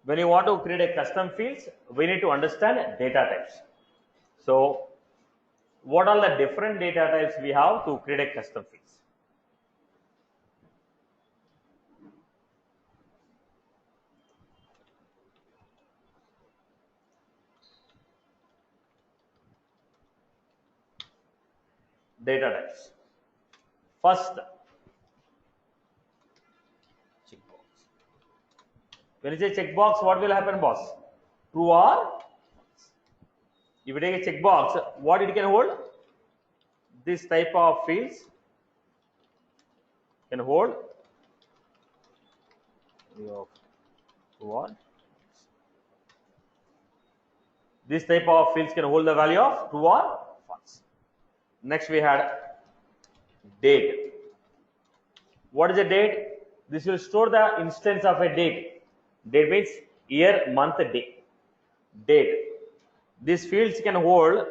when you want to create a custom fields, we need to understand data types. So what are the different data types we have to create a custom fields? Data types. First, checkbox. When you say checkbox, what will happen, boss? True or false? If you take a checkbox, what it can hold? This type of fields can hold true or this type of fields can hold the value of true or false. Next we had date. What is a date? This will store the instance of a date. Date means year, month, day. Date. These fields can hold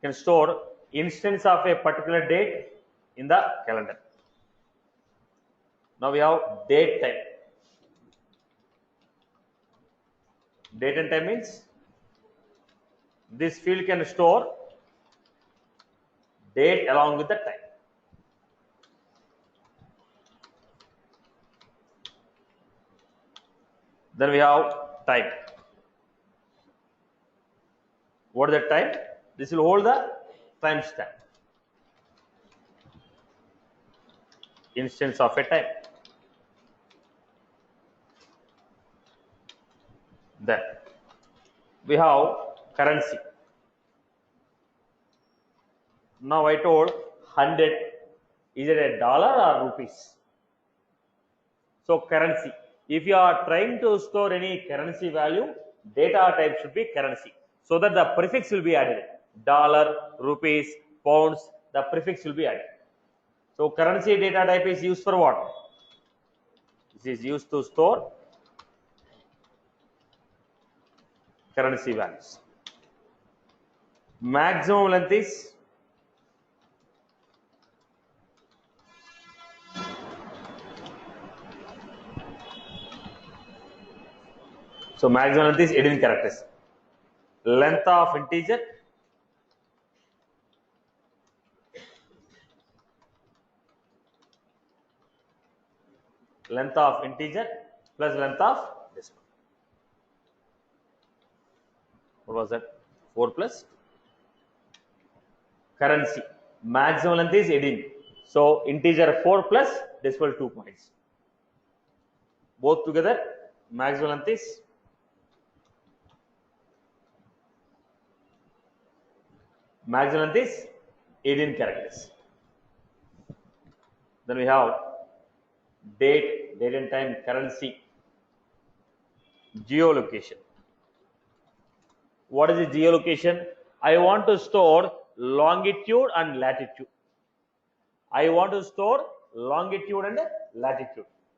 can store instance of a particular date in the calendar. Now we have date type. Date and time means this field can store date along with the time. Then we have time. What is the time? This will hold the timestamp, instance of a time. Then we have currency. Now I told 100. Is it a dollar or rupees? So currency. If you are trying to store any currency value, data type should be currency, so that the prefix will be added. Dollar, rupees, pounds, the prefix will be added. So currency data type is used for what? This is used to store currency values. Maximum length is maximum length is 18 characters. Length of integer plus length of decimal. What was that? 4 plus currency. Maximum length is 18. So integer 4 plus decimal 2 points. Both together, maximum length is 18 characters. Then we have date and time, currency, geolocation. What is the geolocation? I want to store longitude and latitude.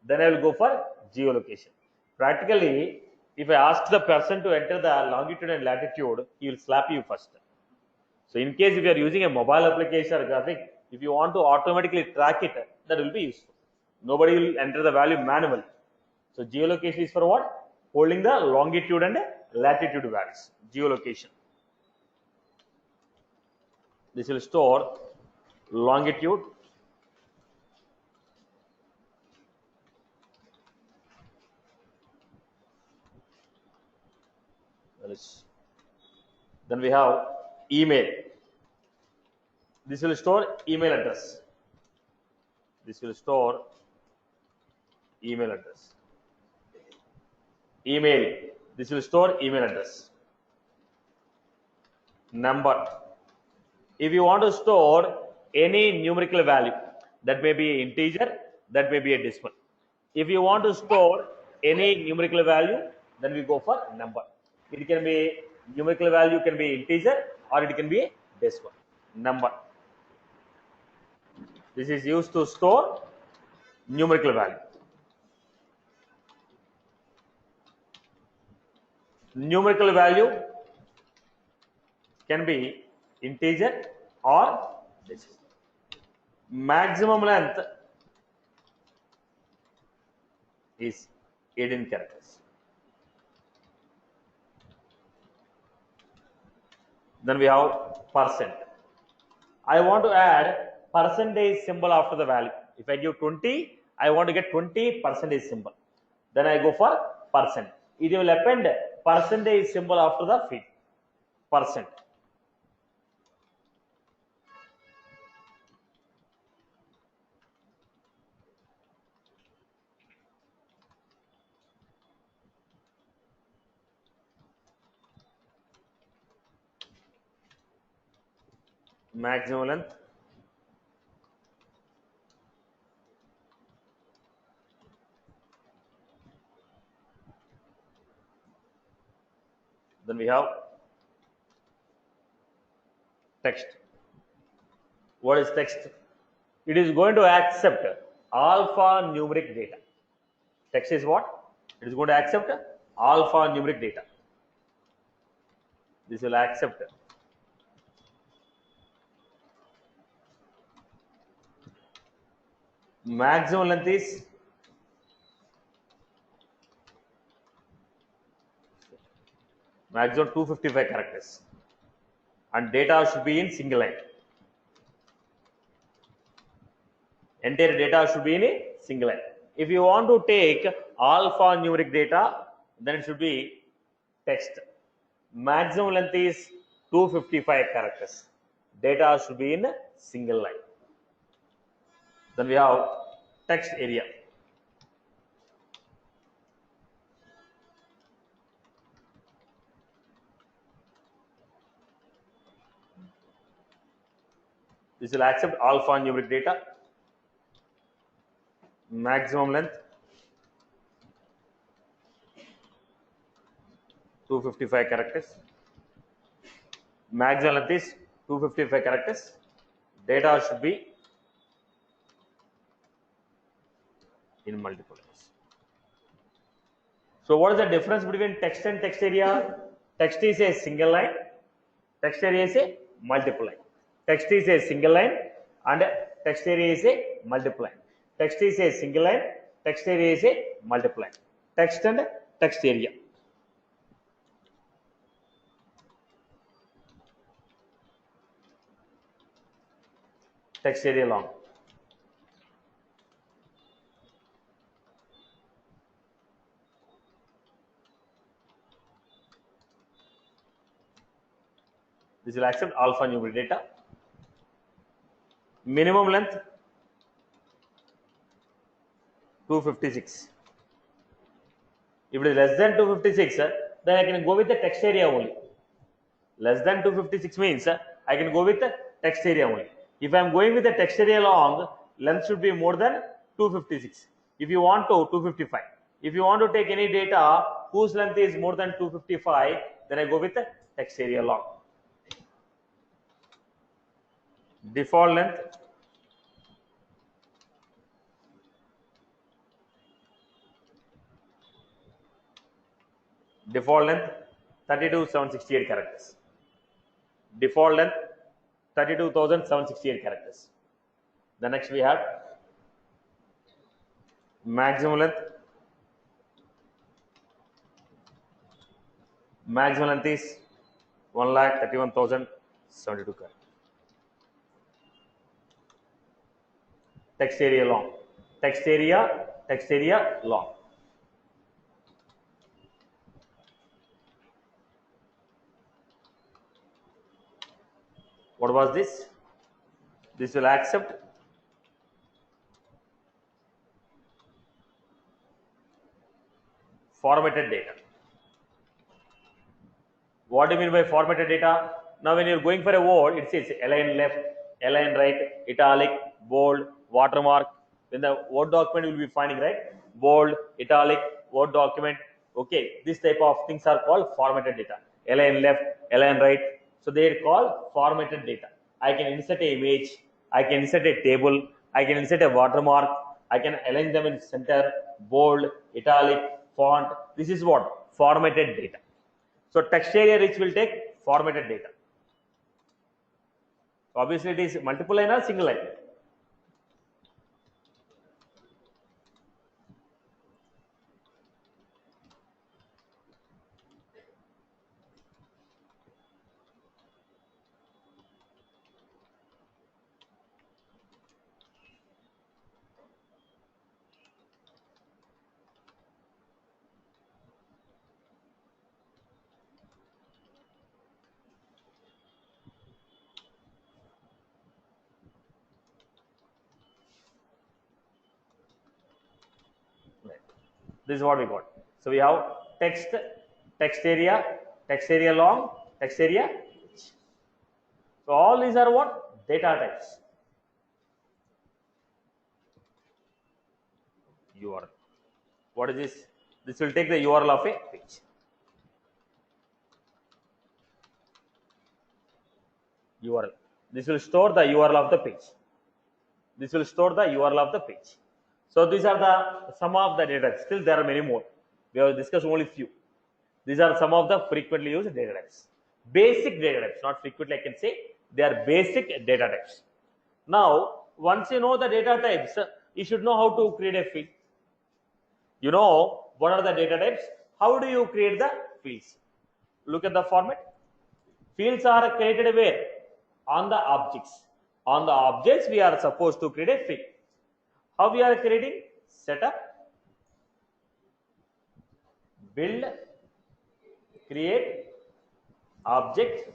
Then I will go for geolocation. Practically, if I ask the person to enter the longitude and latitude, he will slap you first. So in case if you are using a mobile application or graphic, if you want to automatically track it, that will be useful. Nobody will enter the value manually. So geolocation is for what? Holding the longitude and latitude values. Geolocation. This will store longitude, then we have email. This will store email address. Email. This will store email address. Number. If you want to store any numerical value, that may be integer, that may be a decimal. If you want to store any numerical value, then we go for number. It can be numerical value, can be integer, or it can be a decimal. Number. This is used to store numerical value. numerical value can be integer or decimal. Maximum length is 18 characters. Then we have percent. I want to add percentage symbol after the value. If I give 20, I want to get 20 percentage symbol. Then I go for percent. It will append percentage symbol after the field. Percent. Maximum length. Then we have text. What is text? It is going to accept alphanumeric data. Text is what? It is going to accept alphanumeric data. This will accept maximum length is maximum 255 characters and data should be in single line. Entire data should be in a single line. If you want to take alphanumeric data, then it should be text. Maximum length is 255 characters. Data should be in a single line. Then we have text area. This will accept alphanumeric data. Maximum length 255 characters. Maximum length is 255 characters. Data should be in multiple lines. So what is the difference between text and text area? Text is a single line. Text area is a multiple line. Text is a single line and text area is a multiple line. Text is a single line. Text area is a multiple line. Text and text area. Text area long. This will accept alphanumeric data. Minimum length 256. If it is less than 256, then I can go with the text area only. Less than 256 means I can go with the text area only. If I am going with the text area long, length should be more than 256. If you want to 255. If you want to take any data whose length is more than 255, then I go with the text area long. Default length default length 32,768 characters. Default length 32,768 characters. The next we have maximum length. Maximum length is 1,31,072 characters. Text area long. Text area long. What was this? This will accept formatted data. What do you mean by formatted data? Now when you are going for a word, it says align left, align right, italic, bold, watermark. When the Word document will be finding, right? Bold, italic, Word document. Okay, this type of things are called formatted data. Align left, align right. So they are called formatted data. I can insert an image, I can insert a table, I can insert a watermark, I can align them in center, bold, italic, font. This is what? Formatted data. So text area rich will take formatted data. So obviously it is multiple line or single line. This is what we got. So we have text, text area long, text area rich. So all these are what? Data types. URL. What is this? This will take the URL of a page. URL. This will store the URL of the page. This will store the URL of the page. So these are the some of the data types. Still there are many more. We have discussed only few. These are some of the frequently used data types. Basic data types, not frequently I can say. They are basic data types. Now, once you know the data types, you should know how to create a field. You know what are the data types? How do you create the fields? Look at the format. Fields are created where? On the objects. On the objects, we are supposed to create a field. How we are creating? Setup, build, create, object,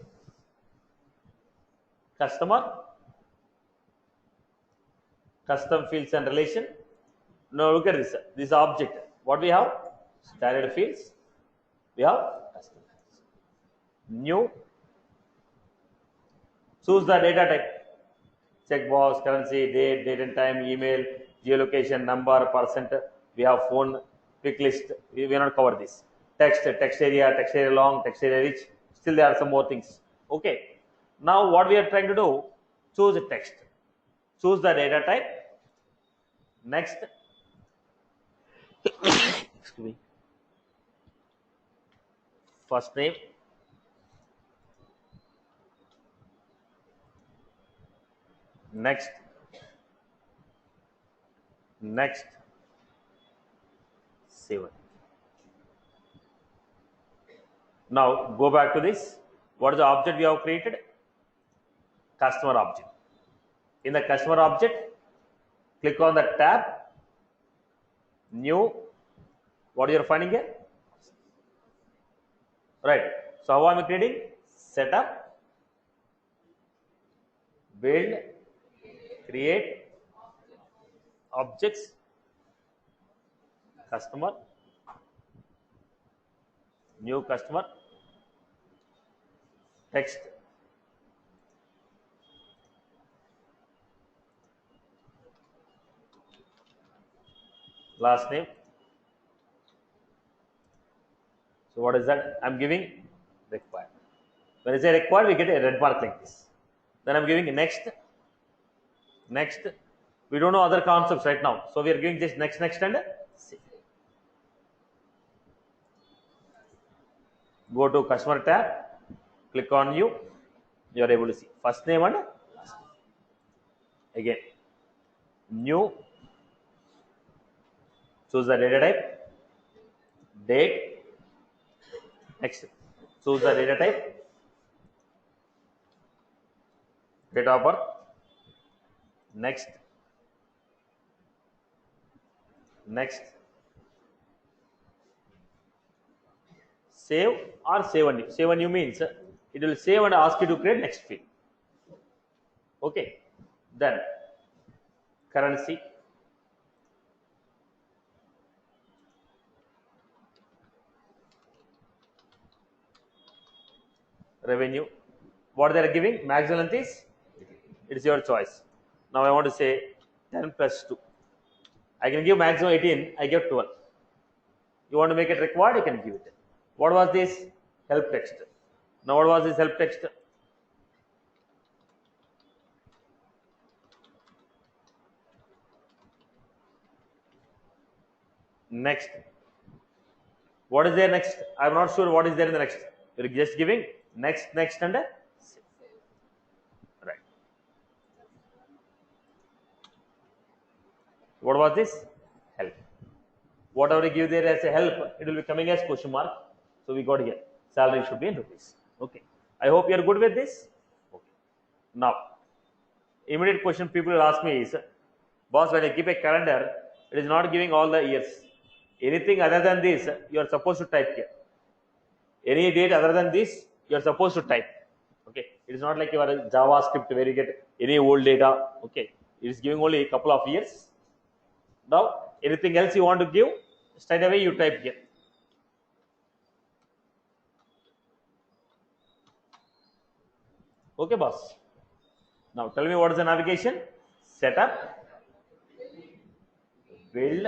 customer, custom fields and relation. Now look at this. This object. What we have? Standard fields. We have custom fields. New. Choose the data type. Checkbox, currency, date and time, email, geolocation, number, percent. We have phone, quick list. We will not cover this. Text area long, text area rich. Still there are some more things. Okay. Now what we are trying to do? Choose a text. Choose the data type. Next. Excuse me. First name. Next. Save it. Now go back to this. What is the object we have created? Customer object. In the customer object, click on the tab. New. What you are finding here? Right. So how am I creating? Setup, build, create, objects, customer, new customer, text, last name. So what is that? I'm giving required. When I say required, we get a red mark like this. Then I'm giving next. We don't know other concepts right now, so we are giving this next and save. Go to customer tab, click on new. You are able to see first name and last name. Again, new. Choose the data type, date. Next, choose the data type, date of birth. Next, save or save and new. Save and new means it will save and ask you to create next field. Okay, then currency, revenue. What they are giving? Maximum length is, it is your choice. Now I want to say 10 plus 2. I can give maximum 18, I give 12. You want to make it required, you can give it. What was this? Help text. Now what was this help text? Next. What is there next? I am not sure what is there in the next. You're just giving next and save. Right. What was this? Help. Whatever you give there as a help, it will be coming as question mark. So we got here. Salary should be in rupees. Okay. I hope you are good with this. Okay. Now, immediate question people will ask me is, boss, when I keep a calendar, it is not giving all the years. Anything other than this, you are supposed to type here. Any date other than this, you are supposed to type. Okay. It is not like your JavaScript where you get any old data. Okay. It is giving only a couple of years. Now, anything else you want to give, straight away you type here. Okay, boss. Now, tell me what is the navigation? Setup, build,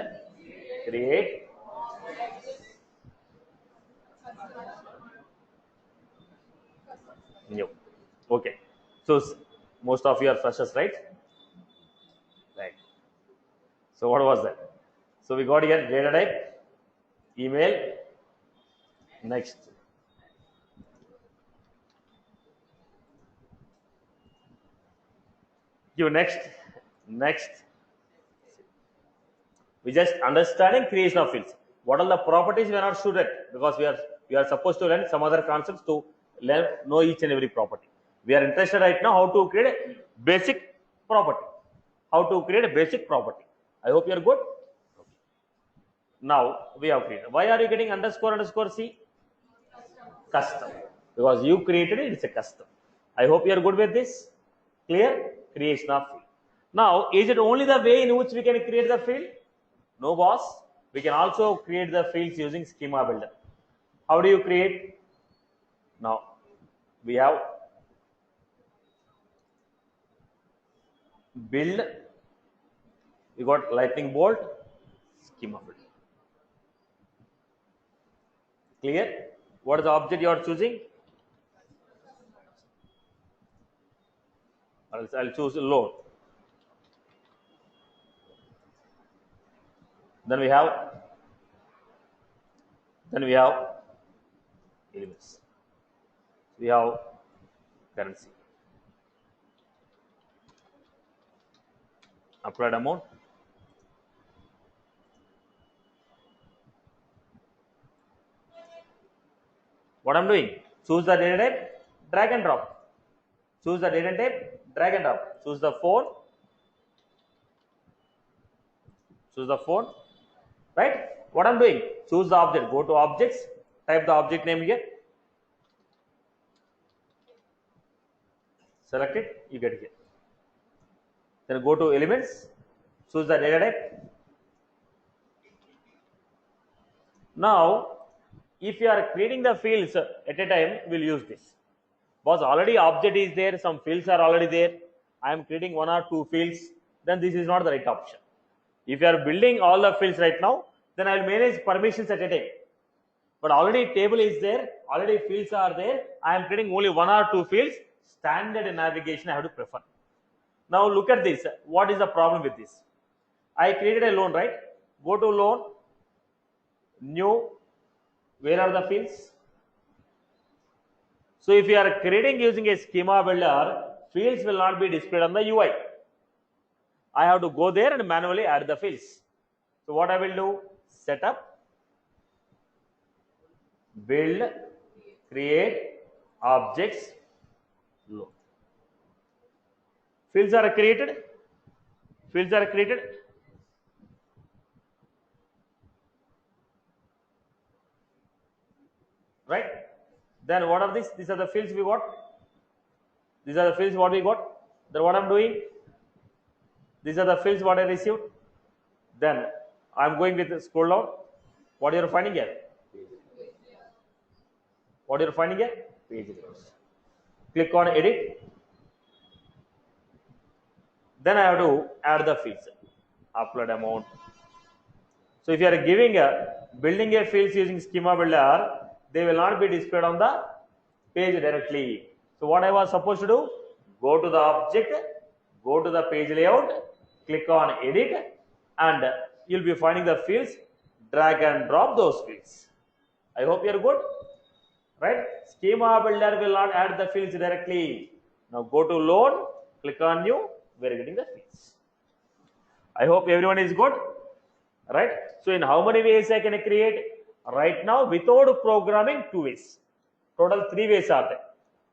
create. New. Okay. So, most of you are freshers, right? Right. So, what was that? So, we got here data type, email, next. Give next. We just understanding creation of fields. What are the properties we are not student, because we are supposed to learn some other concepts to know each and every property. We are interested right now how to create a basic property. How to create a basic property. I hope you are good. Okay. Now we have created. Why are you getting underscore C? Custom. Because you created it, it's a custom. I hope you are good with this. Clear? Creation of field. Now, is it only the way in which we can create the field? No, boss. We can also create the fields using schema builder. How do you create? Now, we have build. We got lightning bolt, schema builder. Clear? What is the object you are choosing? I'll choose load. Then we have elements. We have currency. Applied amount. What I'm doing? Choose the data type, drag and drop. Choose the data type, drag and drop. Choose the phone. Right? What I'm doing? Choose the object. Go to objects. Type the object name here. Select it. You get here. Then go to elements. Choose the data type. Now, if you are creating the fields at a time, we'll use this. Because already object is there, some fields are already there. I am creating one or two fields, then this is not the right option. If you are building all the fields right now, then I will manage permissions at a time. But already table is there, already fields are there. I am creating only one or two fields. Standard navigation I have to prefer. Now look at this. What is the problem with this? I created a loan, right? Go to loan, new. Where are the fields? So if you are creating using a schema builder, fields will not be displayed on the UI. I have to go there and manually add the fields. So what I will do? Setup, build, create, objects, load. Fields are created. Right? Then what are these? These are the fields we got. These are the fields what we got. Then what I'm doing? These are the fields what I received. Then I'm going with scroll down. What you're finding here? Page layouts. Click on edit. Then I have to add the fields. Upload amount. So if you are building a fields using schema builder, they will not be displayed on the page directly. So what I was supposed to do? Go to the object, go to the page layout, click on edit, and you'll be finding the fields. Drag and drop those fields. I hope you are good. right? Schema builder will not add the fields directly. Now go to load, click on new, we are getting the fields. I hope everyone is good, right? So in how many ways I can create? Right now without programming, 2 ways. Total 3 ways are there.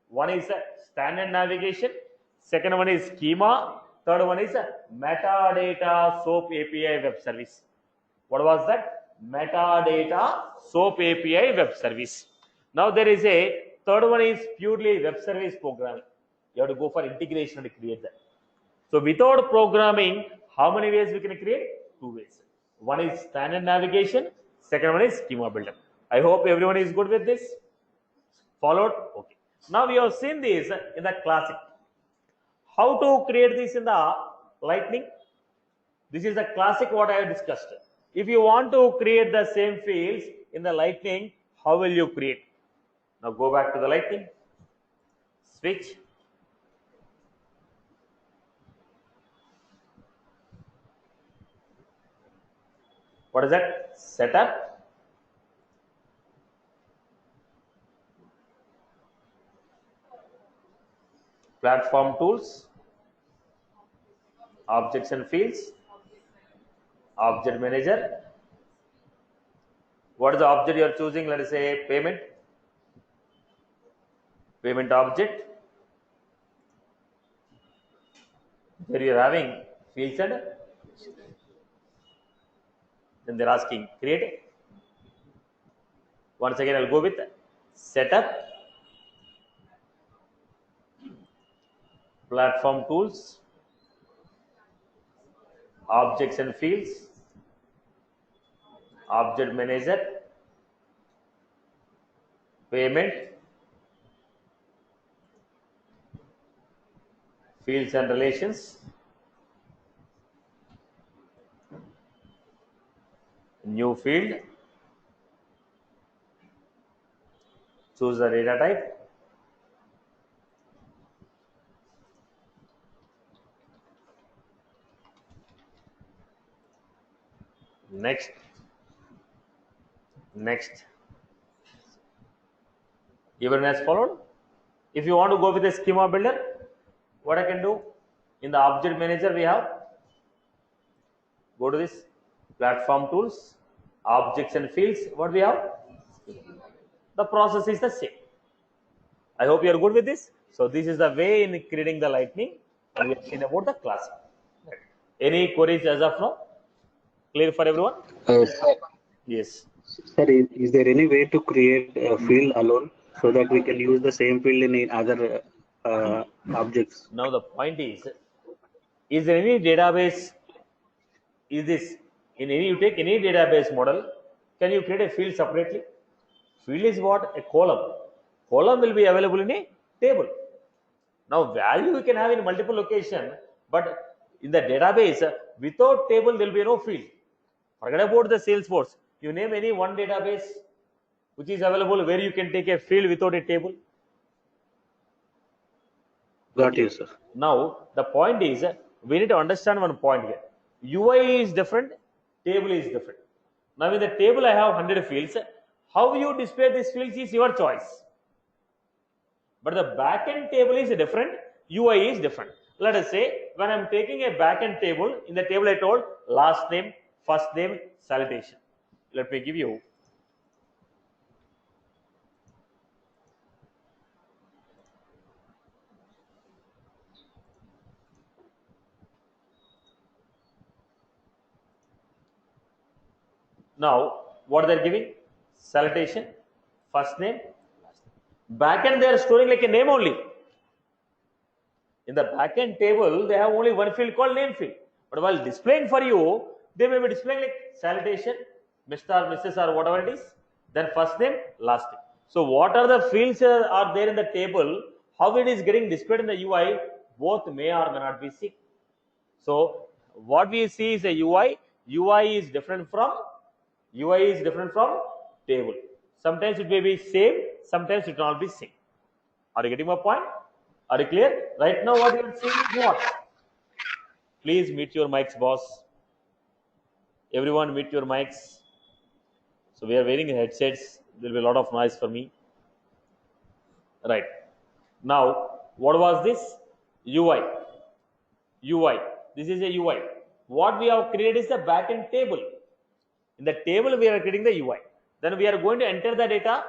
One is standard navigation, second one is schema, third one is metadata SOAP API web service. What was that? Metadata SOAP API web service. Now there is a third one is purely web service programming. You have to go for integration and create that. So without programming, how many ways we can create? 2 ways. One is standard navigation, second one is schema builder. I hope everyone is good with this. Followed? Okay. Now we have seen this in the classic. How to create this in the lightning? This is the classic what I have discussed. If you want to create the same fields in the lightning, how will you create? Now go back to the lightning. Switch. What is that? Setup. Platform tools. Objects and fields. Object manager. What is the object you are choosing? Let us say payment. Payment object. Here you are having fields and then they're asking create. Once again, I'll go with setup, platform tools, objects and fields, object manager, payment, fields and relations, new field, choose the data type, next, even as followed. If you want to go with a schema builder, what I can do? In the object manager we have, go to this platform tools, objects and fields, what we have? The process is the same. I hope you are good with this. So this is the way in creating the lightning, and we have seen about the class. Any queries as of now? Clear for everyone? Sir, Yes. sir, is there any way to create a field alone so that we can use the same field in other objects? Now the point is there any database? Is this in any, you take any database model, can you create a field separately? Field is what? A column. Column will be available in a table. Now value you can have in multiple location, but in the database, without table there will be no field. Forget about the Salesforce. You name any one database which is available where you can take a field without a table. Got you, sir. Now the point is, we need to understand one point here. UI is different, table is different. Now in the table I have 100 fields. How you display these fields is your choice. But the backend table is different, UI is different. Let us say when I'm taking a backend table, in the table I told last name, first name, salutation. Let me give you. Now what they're giving? Salutation, first name, last name. Backend they are storing like a name only. In the backend table, they have only one field called name field. But while displaying for you, they may be displaying like salutation, Mr. or Mrs. or whatever it is, then first name, last name. So what are the fields are there in the table? How it is getting displayed in the UI, both may or may not be seen. So what we see is a UI. UI is different from table. Sometimes it may be same, sometimes it will not be same. Are you getting my point? Are you clear? Right now what you are seeing is what? Please mute your mics, boss. Everyone mute your mics. So we are wearing headsets. There will be a lot of noise for me. Right. Now, what was this? UI. UI. This is a UI. What we have created is the backend table. In the table, we are creating the UI. Then we are going to enter the data.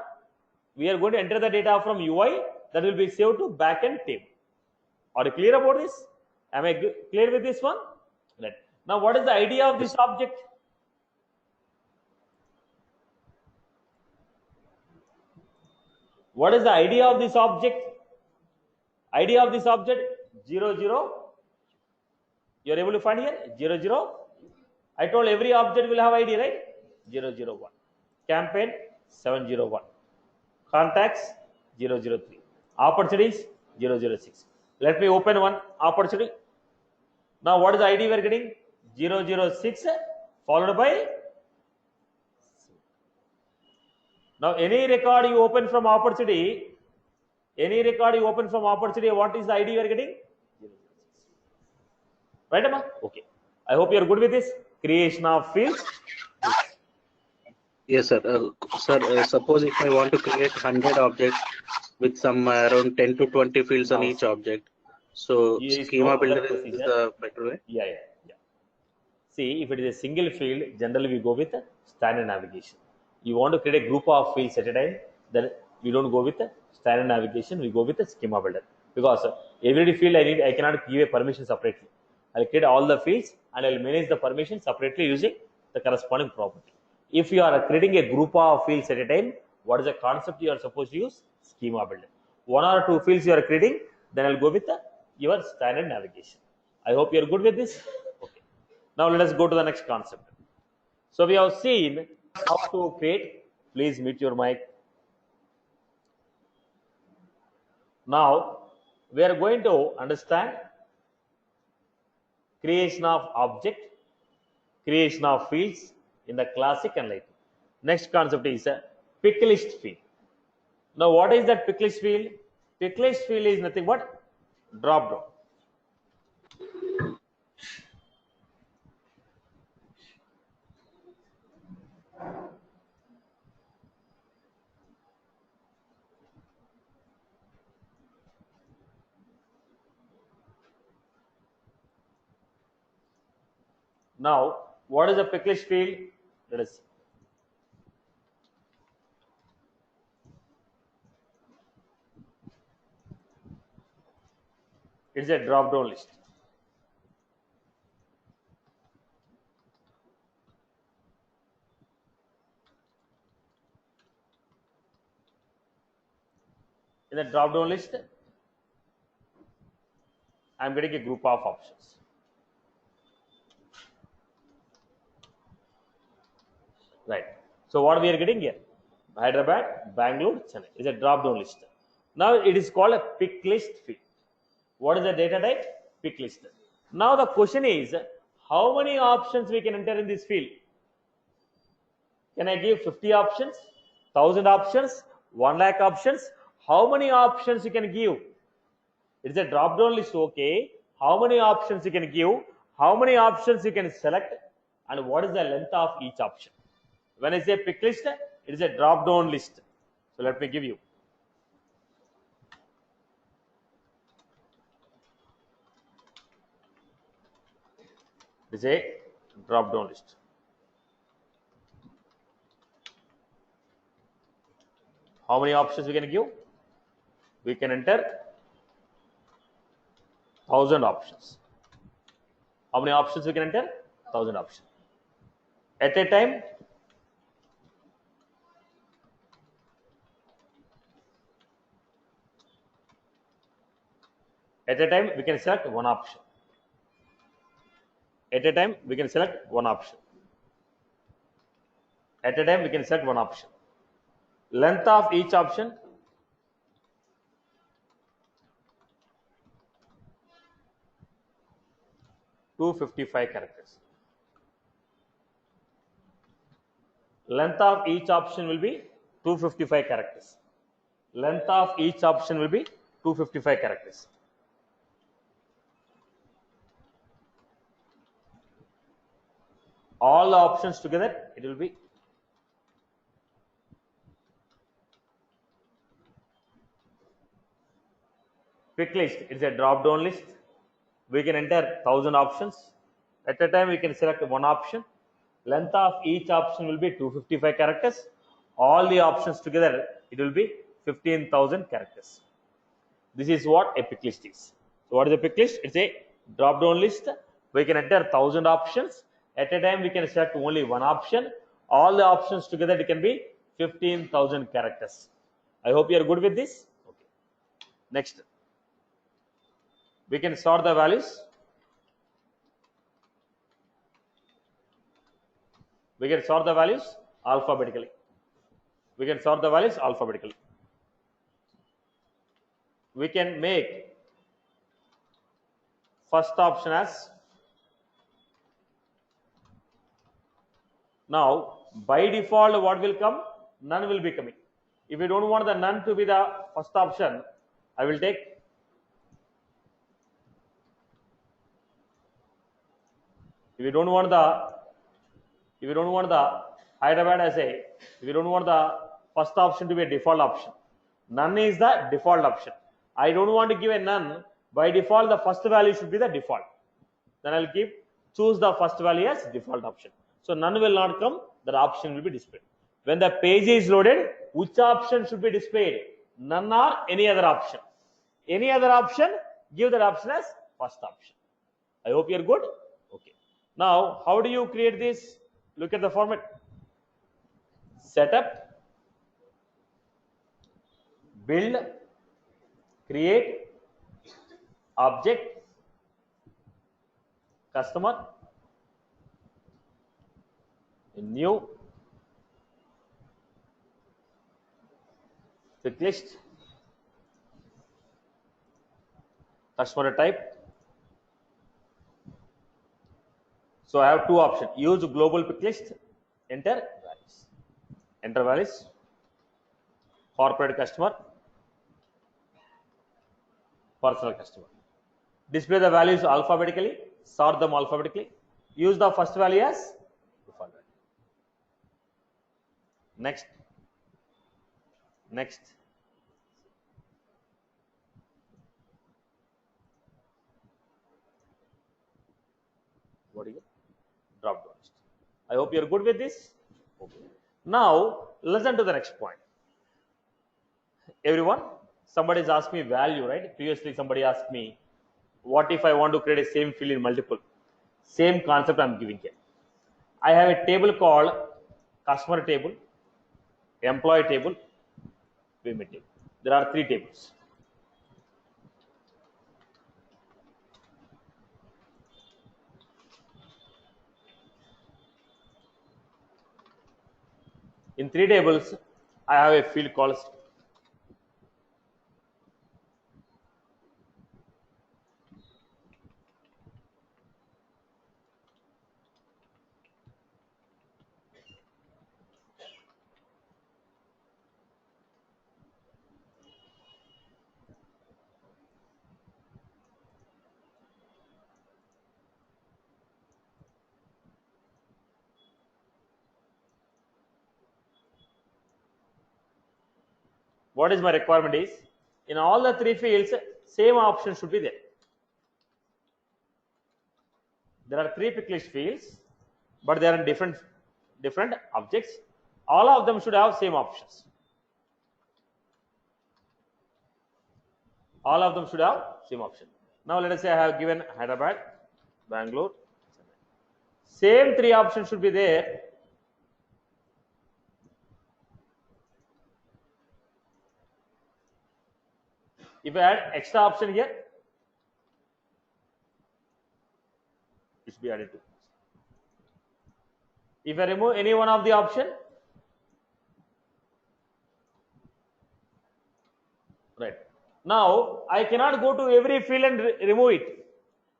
We are going to enter the data from UI that will be saved to backend table. Are you clear about this? Am I clear with this one? Right. Now, what is the idea of this object? What is the idea of this object? Idea of this object 0 0. You are able to find here 0 0. I told every object will have ID, right? 0 0 1. Campaign 701. Contacts 003. Opportunities 006. Let me open one opportunity. Now, what is the ID we are getting? 006 followed by. Now, any record you open from opportunity, what is the ID you are getting? 006. Right, Amma? Okay. I hope you are good with this. Creation of fields. Yes, sir. Suppose if I want to create 100 objects with some around 10 to 20 fields on each object, so schema builder is the better way. Yeah. See, if it is a single field, generally we go with standard navigation. You want to create a group of fields at a time, then we don't go with standard navigation. We go with the schema builder, because every field I cannot give a permission separately. I'll create all the fields and I'll manage the permission separately using the corresponding property. If you are creating a group of fields at a time, what is the concept you are supposed to use? Schema builder. One or two fields you are creating, then I'll go with your standard navigation. I hope you are good with this. Okay. Now let us go to the next concept. So we have seen how to create. Please mute your mic. Now we are going to understand creation of object, creation of fields in the classic and Lightroom. Next concept is a pick list field. Now, what is that pick list field? Pick list field is nothing but drop down. Now, what is a pick list field? Let us see. It's a drop down list. In the drop down list, I am getting a group of options. Right. So what we are getting here? Hyderabad, Bangalore, Chennai is a drop down list. Now it is called a pick list field. What is the data type? Pick list. Now the question is, how many options we can enter in this field? Can I give 50 options, 1000 options, 1 lakh options? How many options you can give? It's a drop down list, okay. How many options you can give? How many options you can select? And what is the length of each option? When I say pick list, it is a drop down list. So let me give you. It is a drop down list. How many options we can give? We can enter 1000 options. How many options we can enter? 1000 options. At a time, we can select one option. At a time, we can select one option. At a time, we can select one option. Length of each option, (255) characters. Length of each option will be 255 characters. Length of each option will be 255 characters. All the options together, it will be Pick list, it's a drop down list. We can enter 1000 options. At a time we can select one option. Length of each option will be 255 characters. All the options together it will be 15,000 characters. This is what a pick list is. So what is a pick list? It's a drop down list. We can enter 1000 options. At a time we can select only one option. All the options together it can be 15,000 characters. I hope you are good with this. Okay. Next, we can sort the values. We can sort the values alphabetically. We can sort the values alphabetically. We can make first option as, now by default what will come? None will be coming. If you don't want the none to be the first option, I will take if you don't want the Hyderabad as a, if you don't want the first option to be a default option, none is the default option. I don't want to give a none. By default, the first value should be the default. Then I'll choose the first value as default option. So none will not come. That option will be displayed. When the page is loaded, which option should be displayed? None or any other option. Any other option, give that option as first option. I hope you are good. Okay. Now, how do you create this? Look at the format. Setup, build, create, object, customer, new, pick list, customer type. So I have two options. Use global pick list, enter values. Enter values, corporate customer, personal customer. Display the values alphabetically, sort them alphabetically. Use the first value as default value. Next. Next. What is it? Drop down list. I hope you are good with this. Okay. Now listen to the next point. Everyone, somebody has asked me value, right? Previously somebody asked me, what if I want to create a same field in multiple? Same concept I am giving here. I have a table called customer table, employee table, payment table. There are three tables. In three tables, I have a field called what is my requirement is, in all the three fields, same option should be there. There are three pick list fields, but they are in different objects. All of them should have same options. All of them should have same option. Now let us say I have given Hyderabad, Bangalore. Same three options should be there. If I add extra option here, it should be added to. If I remove any one of the option, right. Now I cannot go to every field and remove it.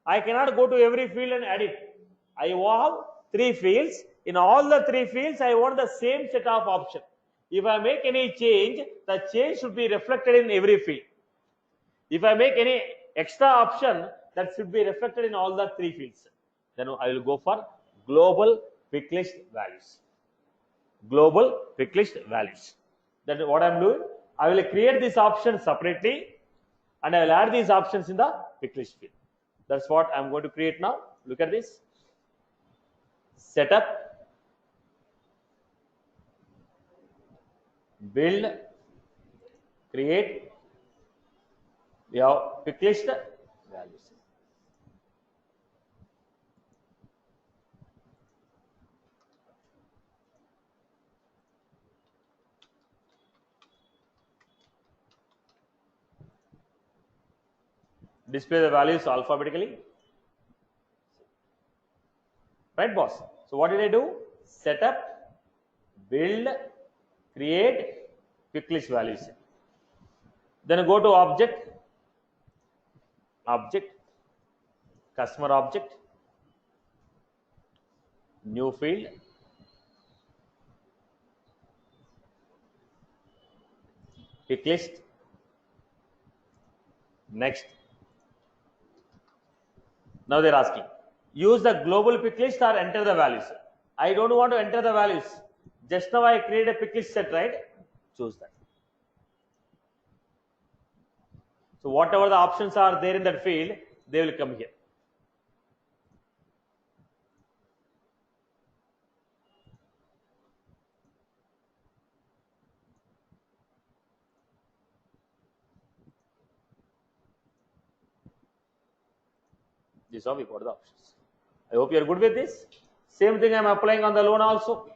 I cannot go to every field and add it. I have three fields. In all the three fields, I want the same set of options. If I make any change, the change should be reflected in every field. If I make any extra option, that should be reflected in all the three fields. Then I will go for global pick list values. Global pick list values. That is what I am doing. I will create this option separately. and I will add these options in the pick list field. That's what I'm going to create now. Look at this. Setup, build, create. We have pick list values. Display the values alphabetically. Right, boss? So what did I do? Setup, build, create, pick list values. Then go to object, customer object, new field, pick list, next. Now they're asking, use the global pick list or enter the values. I don't want to enter the values. Just now I create a pick list set, right? Choose that. So whatever the options are there in that field, they will come here. This is how we got the options. I hope you are good with this. Same thing I am applying on the loan also.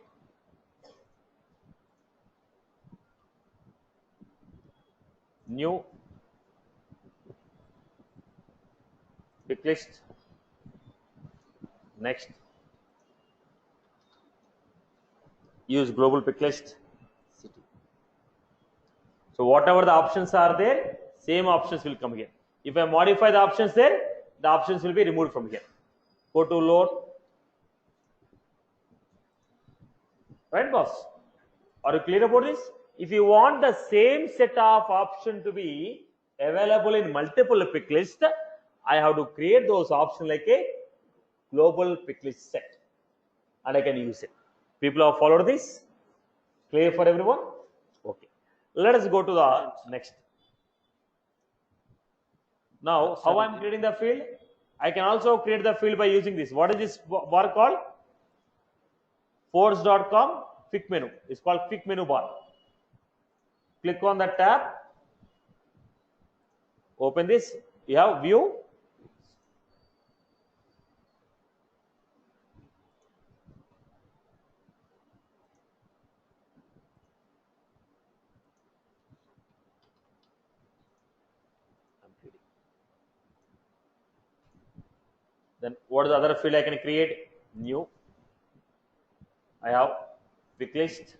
New pick list, next. Use global pick list, city. So whatever the options are there, same options will come here. If I modify the options there, the options will be removed from here. Go to load. Right, boss? Are you clear about this? If you want the same set of options to be available in multiple pick list, I have to create those options like a global pick list set, and I can use it. People have followed this? Clear for everyone? Okay. Let us go to the next. Now, how I am creating the field? I can also create the field by using this. What is this bar called? Force.com pick menu. It's called pick menu bar. Click on the tab. Open this. You have view. Then what is the other field I can create? New. I have pick list.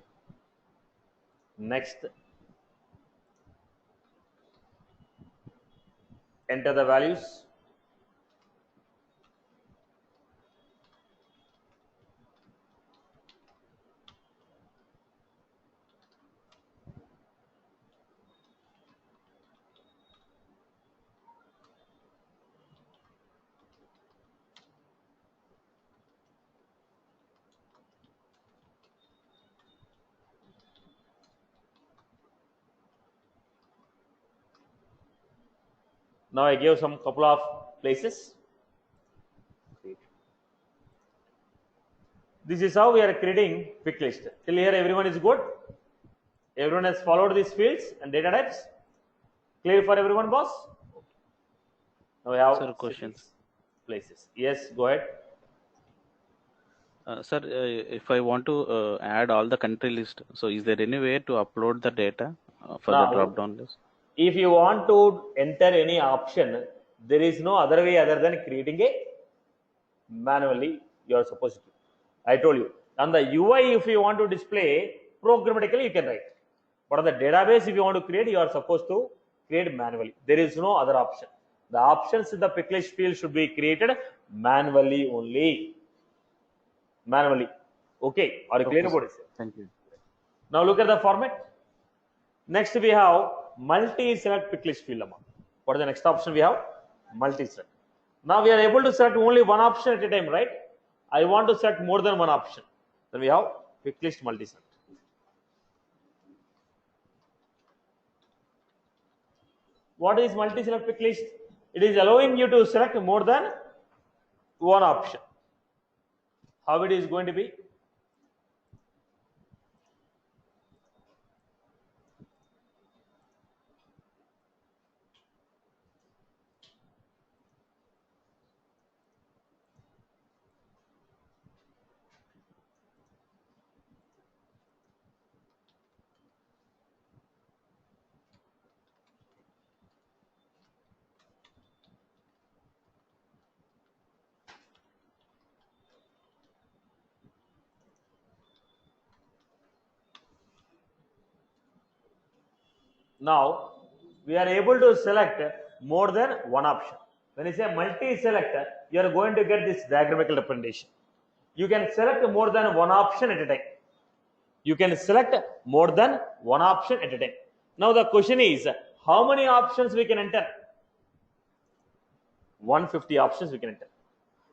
Next. Enter the values. Now I gave some couple of places. This is how we are creating pick list. Till here everyone is good? Everyone has followed these fields and data types? Clear for everyone, boss? Now we have questions. Places. Yes, go ahead. Sir, if I want to add all the country list, so is there any way to upload the data for Now, the drop down list? If you want to enter any option, there is no other way other than creating a manually. You are supposed to. I told you. On the UI, if you want to display programmatically, you can write. But on the database, if you want to create, you are supposed to create manually. There is no other option. The options in the pick list field should be created manually only. Manually. Okay. Are you clear about it? Thank you. Now look at the format. Next we have multi-select pick list field. What is the next option we have? Multi-select. Now we are able to select only one option at a time, right? I want to select more than one option. Then we have pick list multi-select. What is multi-select pick list? It is allowing you to select more than one option. How it is going to be? Now we are able to select more than one option. When you say multi-select, you are going to get this diagrammatical representation. You can select more than one option at a time. You can select more than one option at a time. Now the question is, how many options we can enter? 150 options we can enter.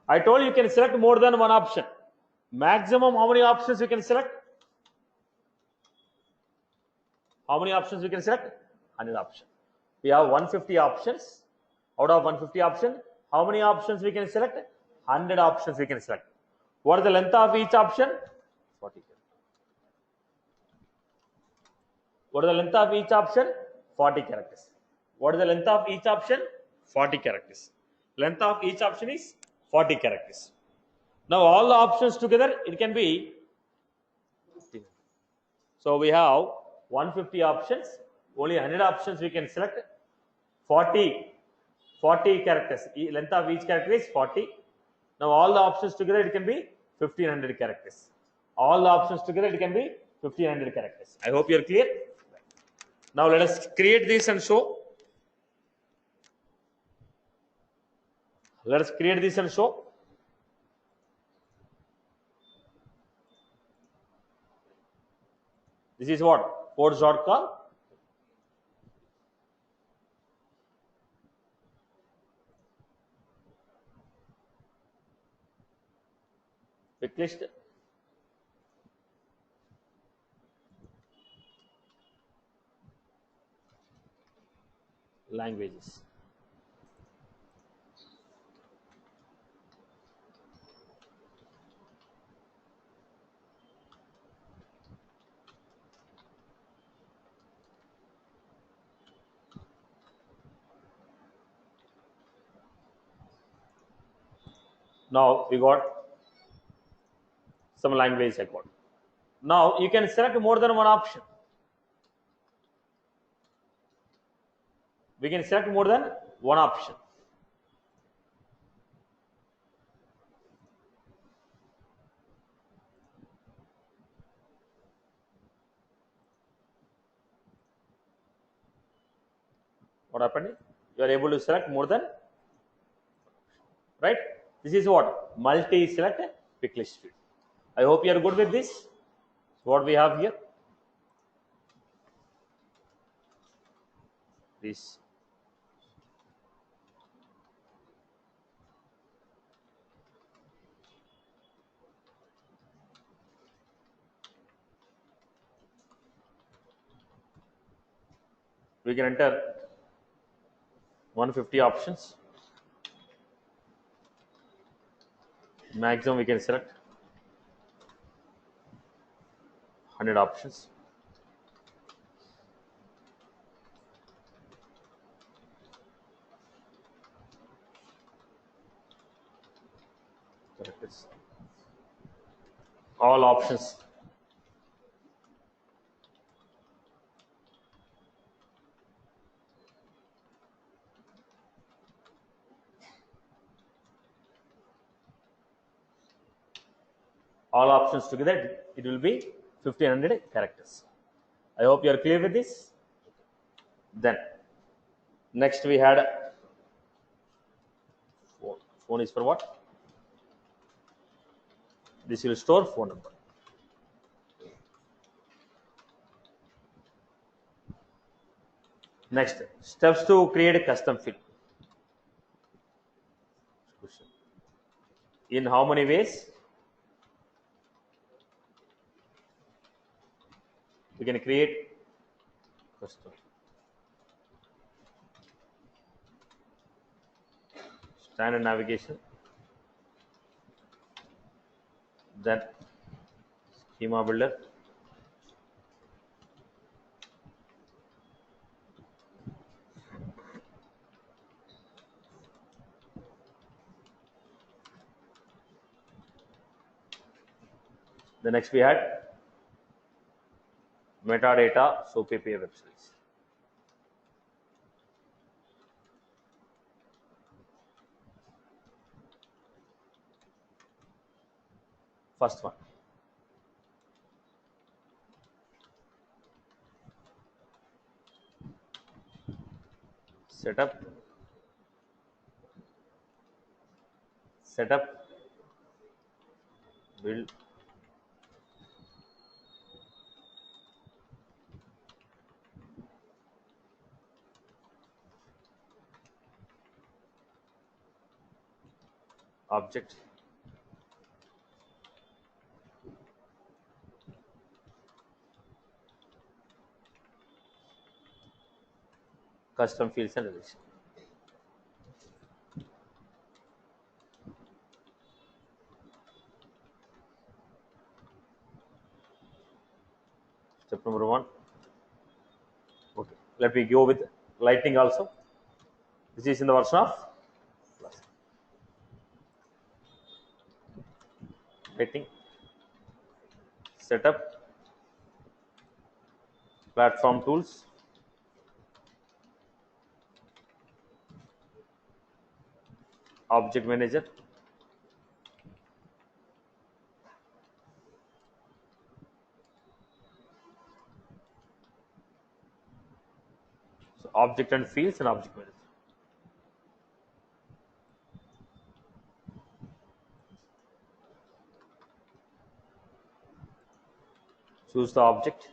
I told you can select more than one option. Maximum how many options we can select? How many options we can select? 100 options. We have 150 options. Out of 150 options, how many options we can select? 100 options we can select. What is the length of each option? 40 characters. What is the length of each option? 40 characters. What is the length of each option? 40 characters. Length of each option is 40 characters. Now all the options together, it can be 50. So we have 150 options, only 100 options we can select. 40 characters, length of each character is 40. Now all the options together, it can be 1500 characters. All the options together, it can be 1500 characters. I hope you are clear. Now let us create this and show. Let us create this and show. This is what? Codes.com. Pick list. Languages. Now we got some language record. Now you can select more than one option. We can select more than one option. What happened? You are able to select more than, right? This is what? Multi-select pick list field. I hope you are good with this. What we have here. This. We can enter 150 options. Maximum we can select 100 options. All options. All options together, it will be 1500 characters. I hope you are clear with this. Then, next we had phone. Phone is for what? This will store phone number. Next, steps to create a custom field. In how many ways? We can create custom. standard navigation, then schema builder, the next we had metadata, so PPA websites. First one, setup, build, object, custom fields and relation. Step number 1. Okay, let me go with Lightning also. This is in the version of Lightning. Setup, platform tools, object manager, so object and fields and object manager. Choose the object,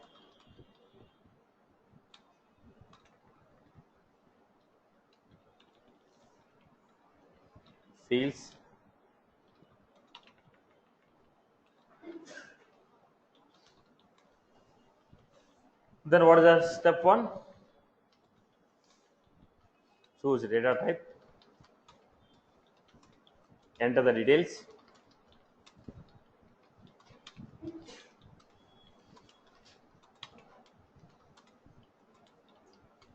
fields, then what is the step 1? Choose data type, enter the details,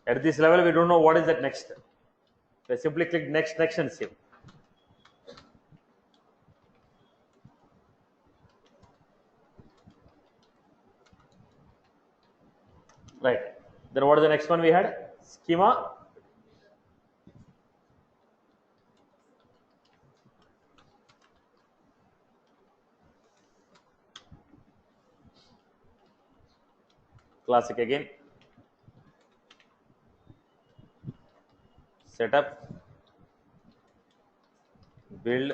at this level we don't know what is that next. We simply click next and save. Right, then what is the next one we had? Schema, classic again, setup, build,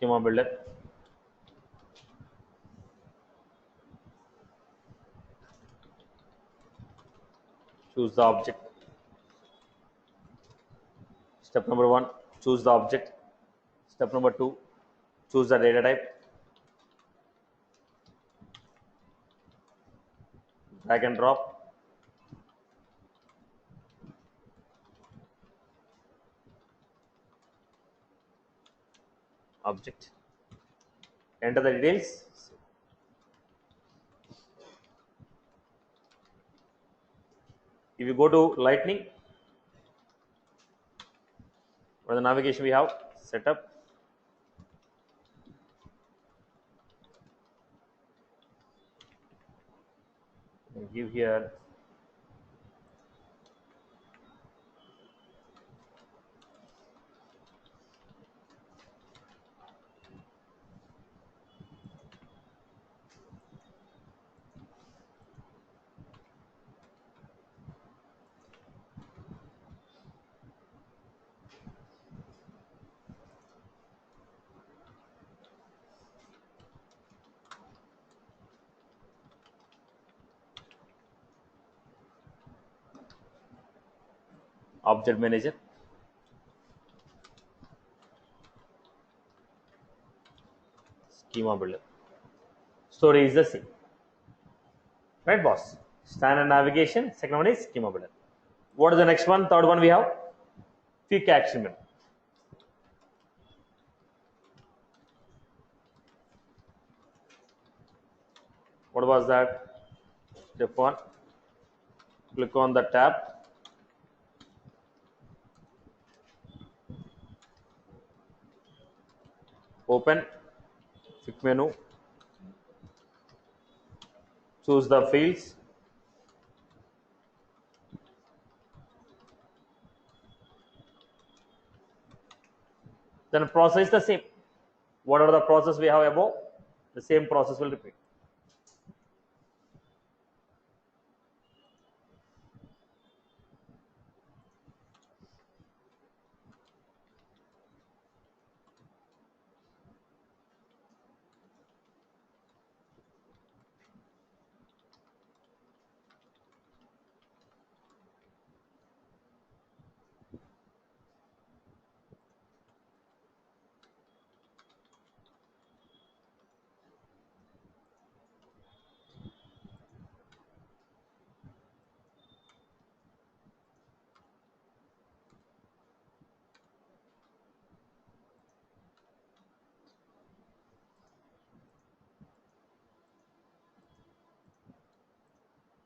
schema builder, choose the object. Step number 1, choose the object. Step number 2, choose the data type, drag and drop, object, enter the details. If you go to Lightning, for the navigation we have setup, give here object manager. Schema builder. Story is the same. Right, boss? Standard navigation. Second one is schema builder. What is the next one? Third one we have quick action menu. What was that? Step 1. Click on the tab. Open quick menu. Choose the fields. Then process the same. Whatever the process we have above, the same process will repeat.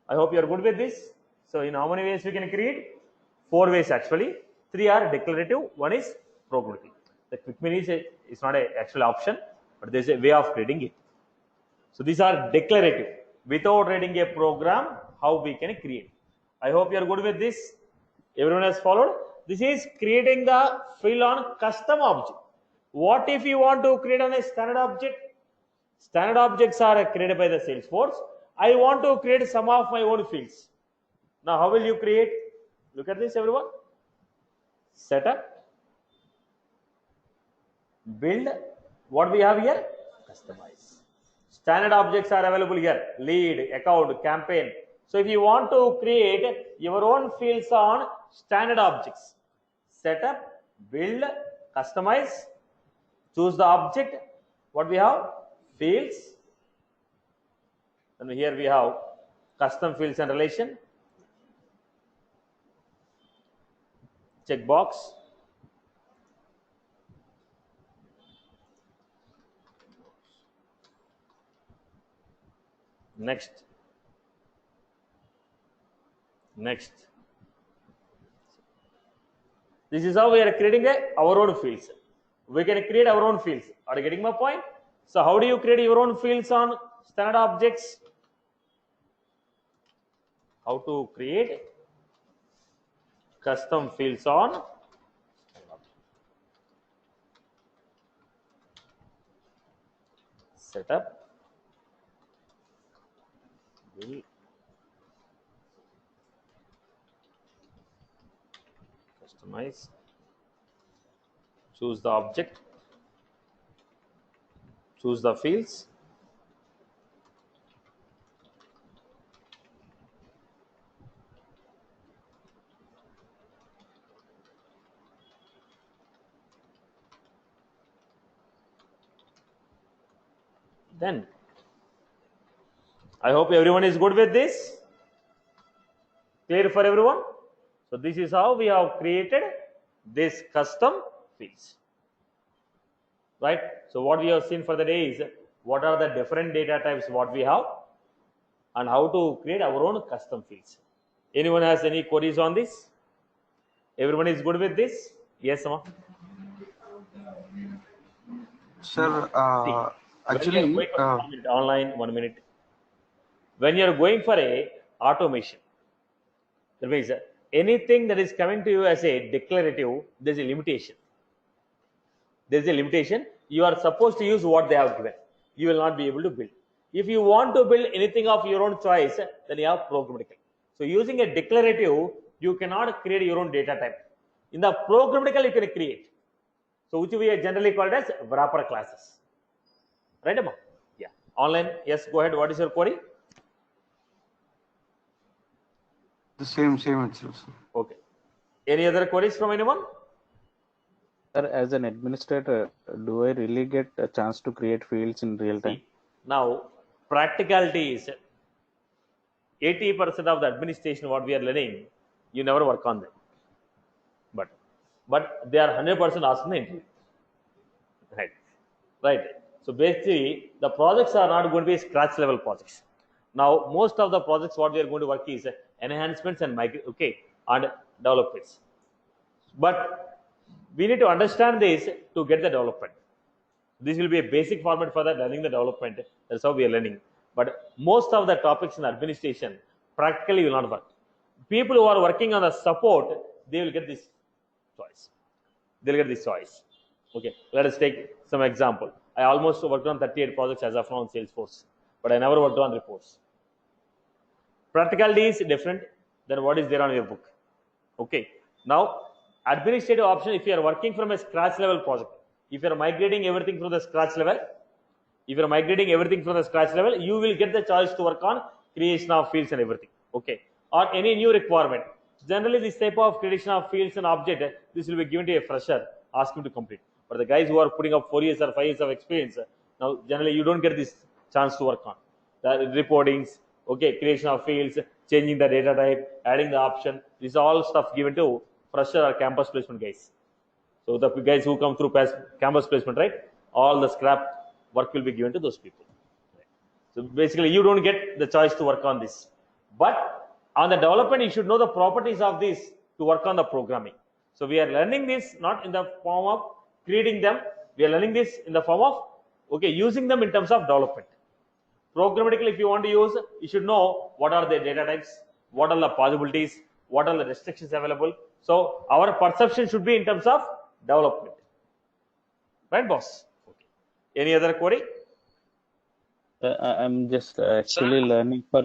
I hope you are good with this. So in how many ways we can create? 4 ways actually. 3 are declarative, 1 is programmatic. The quick menu is not an actual option, but there is a way of creating it. So these are declarative. Without writing a program, how we can create. I hope you are good with this. Everyone has followed. This is creating the field on custom object. What if you want to create on a standard object? Standard objects are created by the Salesforce. I want to create some of my own fields. Now, how will you create? Look at this, everyone. Setup, build. What we have here? Customize. Standard objects are available here. Lead, account, campaign. So, if you want to create your own fields on standard objects, setup, build, customize, choose the object. What we have? Fields. And here we have custom fields and relation. Checkbox. Next. Next. This is how we are creating our own fields. We can create our own fields. Are you getting my point? So how do you create your own fields on standard objects? How to create custom fields on setup, build, customize, choose the object, choose the fields, then I hope everyone is good with this. Clear for everyone? So this is how we have created this custom fields. Right? So what we have seen for the day is what are the different data types what we have and how to create our own custom fields. Anyone has any queries on this? Everyone is good with this? Yes, Amma? Sir, Actually, actually, 1 minute, online 1 minute. When you are going for a automation, that means anything that is coming to you as a declarative, there is a limitation. There is a limitation. You are supposed to use what they have given. You will not be able to build. If you want to build anything of your own choice, then you have programmatic. So using a declarative, you cannot create your own data type. In the programmatical, you can create. So which we are generally called as wrapper classes. Right, Amma? Yeah. Online, yes, go ahead. What is your query? the same itself, sir. Okay. Any other queries from anyone? Sir, as an administrator, do I really get a chance to create fields in real time? See, now practicality is 80% of the administration what we are learning, you never work on them. But they are 100% asking the interview. Right. Right. So basically, the projects are not going to be scratch level projects. Now, most of the projects what we are going to work is enhancements and and developments. But we need to understand this to get the development. This will be a basic format for the learning the development. That's how we are learning. But most of the topics in administration practically will not work. People who are working on the support, they will get this choice. They'll get this choice. Okay, let us take some example. I almost worked on 38 projects as of now on Salesforce, but I never worked on reports. Practicality is different than what is there on your book. Okay, now administrative option, if you are working from a scratch level project, if you are migrating everything from the scratch level, you will get the choice to work on creation of fields and everything. Okay, or any new requirement. Generally, this type of creation of fields and object, this will be given to a fresher, ask him to complete. But the guys who are putting up 4 years or 5 years of experience, now generally you don't get this chance to work on the reportings. Okay, creation of fields, changing the data type, adding the option. This is all stuff given to fresher or campus placement guys. So the guys who come through campus placement, right? All the scrap work will be given to those people. So basically, you don't get the choice to work on this. But on the development, you should know the properties of this to work on the programming. So we are learning this not in the form of creating them. We are learning this in the form of using them in terms of development. Programmatically, if you want to use, you should know what are the data types, what are the possibilities, what are the restrictions available. So our perception should be in terms of development. Right, boss? Okay. Any other query? I'm just actually learning for